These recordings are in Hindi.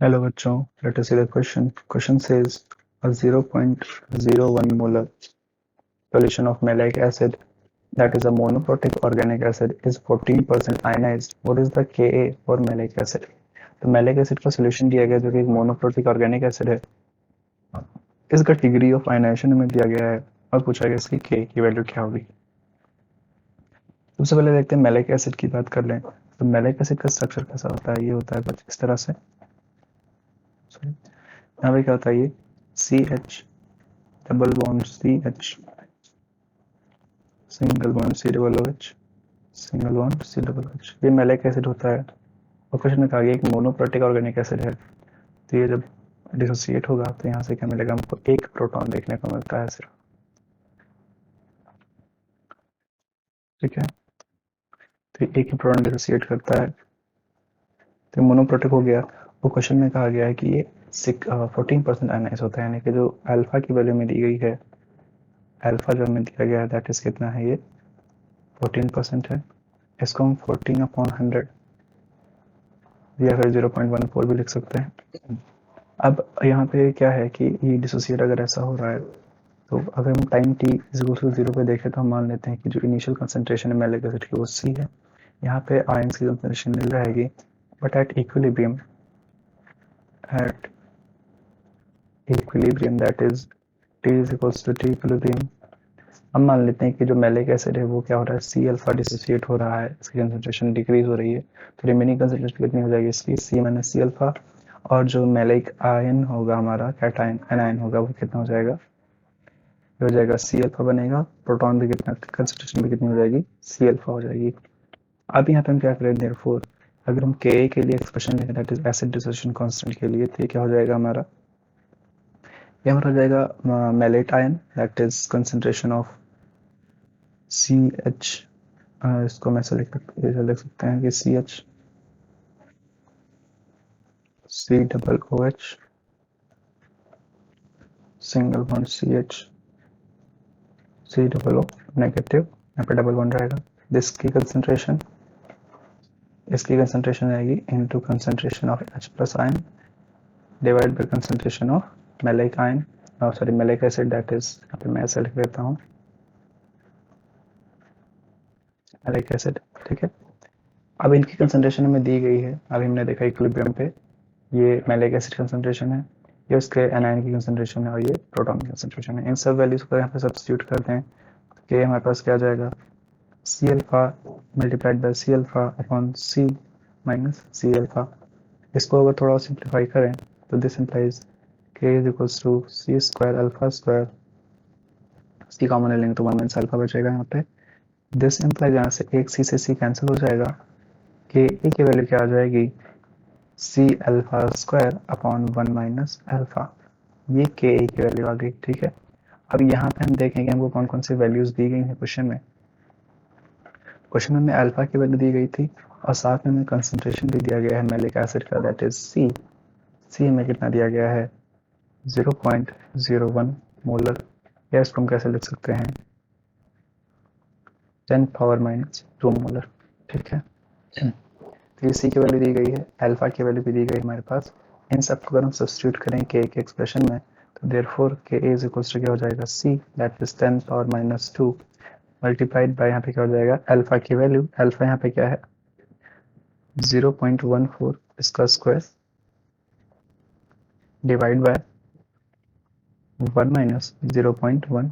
Hello बच्चों, let us see the question. Question says a 0.01 molar solution of maleic acid that is a monoprotic organic acid is 14% ionized. What is the Ka for maleic acid? तो maleic acid का solution दिया गया जो कि एक monoprotic organic acid है. इसका डिग्री ऑफ आयनाइजेशन हमें दिया गया है और पूछा गया इसकी K की वैल्यू क्या होगी. सबसे पहले देखते हैं maleic acid की बात कर लें. तो maleic acid का स्ट्रक्चर कैसा होता है? ये होता है कुछ इस तरह से. यहाँ पे क्या होता है? ये CH double bond CH single bond C double OH single bond C double OH. ये मैलिक एसिड होता है और क्वेश्चन में कहा गया एक मोनोप्रोटिक ऑर्गेनिक एसिड है. तो ये जब डिसोसिएट होगा तो यहाँ से क्या मिलेगा हमको? एक प्रोटॉन देखने को मिलता है सिर्फ. ठीक है, तो एक ही प्रोटॉन डिसोसिएट करता है तो मोनोप्रोटिक हो गया. वो क्वेश्चन में कहा गया है कि ये 14% आयनाइज होता है, यानी कि जो अल्फा की वैल्यू में दी गई है, अल्फा जो हमें दिया गया है दैट इज कितना है? ये 14% है. इसको हम 14/100 या फिर 0.14 भी लिख सकते हैं. अब यहाँ पे क्या है कि ये डिसोसिएट अगर ऐसा हो रहा है तो अगर हम टाइम t = 0 पे देखें तो हम मान लेते हैं कि जो इनिशियल कंसंट्रेशन है मैलिक एसिड की वो C है. यहाँ पे आयंस की कंसंट्रेशन मिल रहेगी but at equilibrium that is t = t equilibrium. हम मान लेते हैं कि जो मैलिक एसिड है वो क्या हो रहा है? C अल्फा डिसोसिएट हो रहा है, इसकी कंसंट्रेशन डिक्रीज हो रही है. तो रिमेनिंग कंसंट्रेशन कितनी हो जाएगी इसकी? C - C alpha. और जो मैलिक आयन होगा हमारा कैटायन एनायन होगा वो कितना हो जाएगा? हो जाएगा C अल्फा बनेगा. प्रोटॉन भी कितना, कंसंट्रेशन भी कितनी हो जाएगी? C अल्फा हो जाएगी. अब यहाँ पे हम क्या करें? देयरफॉर अगर हम Ka के लिए एक्सप्रेशन लिखें that is acid dissociation constant के लिए, तो ये क्या हो जाएगा हमारा? ये हमारा हो जाएगा mallet ion that is concentration of CH. इसको मैं ऐसे लिख सकते हैं कि CH C double OH single bond CH C double O negative, यहाँ पे डबल बॉन्ड रहेगा. दिस की कंसंट्रेशन, इसकी कंसंट्रेशन आएगी into concentration of H plus ion divide by concentration of malic ion, sorry malic acid that is, यहाँ पे मैं ऐसे लिख देता हूँ मैलिक एसिड. ठीक है, अब इनकी कंसंट्रेशन हमें दी गई है. अभी हमने देखा इक्विलिब्रियम पे ये मैलिक एसिड कंसंट्रेशन है, ये उसके एनायन की कंसंट्रेशन है और ये प्रोटॉन की कंसंट्रेशन है. इन सब वैल्यूज को यहाँ पे सब्स्टिट्यूट करते हैं तो हमारे पास क्या आ जाएगा? C alpha multiplied by C alpha upon C minus C alpha. इसको अगर थोड़ा सिंप्लीफाई करें तो this implies K is to C square alpha square. C common लेंगे तो 1 माइनस अल्फा बचेगा यहाँ पे. दिस इम्प्लाइज यहाँ से एक C से C कैंसिल हो जाएगा. Ka की वैल्यू क्या आ जाएगी? C alpha square upon 1 minus alpha. ये Ka की वैल्यू आ गई. ठीक है, अब यहाँ पे हम देखेंगे हमको कौन कौन सी वैल्यूज दी गई हैं क्वेश्चन में. क्वेश्चन में अल्फा की वैल्यू दी गई थी और साथ में हमें कंसंट्रेशन भी दिया गया है मैलिक एसिड का दैट इज C हमें कितना दिया गया है? 0.01 मोलर, या इसको हम कैसे लिख सकते हैं? 10⁻⁻² मोलर. ठीक है, तो ये C की वैल्यू दी गई है, अल्फा की वैल्यू भी दी गई हमारे पास. इन सबको अगर हम सब्स्टिट्यूट करें K के एक्सप्रेशन में तो therefore Ka is equal to क्या हो जाएगा? C that is 10⁻² multiplied by यहाँ पे क्या हो जाएगा? अल्फा की वैल्यू, अल्फा यहाँ पे क्या है? 0.14 इसका स्क्वायर डिवाइड बाय 1 माइनस 0.14.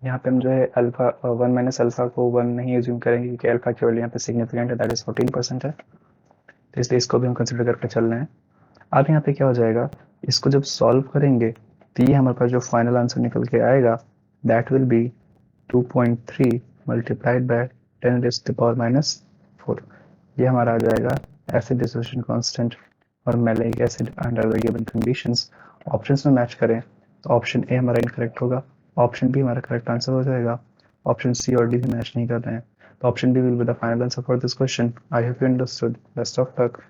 यहाँ पे हम जो है अल्फा 1 माइनस अल्फा को 1 नहीं एज्यूम करेंगे क्योंकि अल्फा की वैल्यू यहाँ पे सिग्निफिकेंट है दैट इज 14% है, तो इसलिए इसको भी हम कंसिडर करके चल रहे हैं. अब यहाँ पे क्या हो जाएगा? इसको जब सॉल्व करेंगे तो ये हमारे पास जो फाइनल आंसर निकल के आएगा that will be 2.3 multiplied by 10⁻⁻⁴. ये हमारा आ जाएगा एसिड डिसोसिएशन कांस्टेंट और malic acid under the given conditions. Options में मैच करें तो ऑप्शन ए हमारा इनकरेक्ट होगा, ऑप्शन बी हमारा करेक्ट आंसर हो जाएगा, ऑप्शन सी और डी भी मैच नहीं कर रहे हैं तो option B will be the final answer for this question. I hope you understood. Best of luck.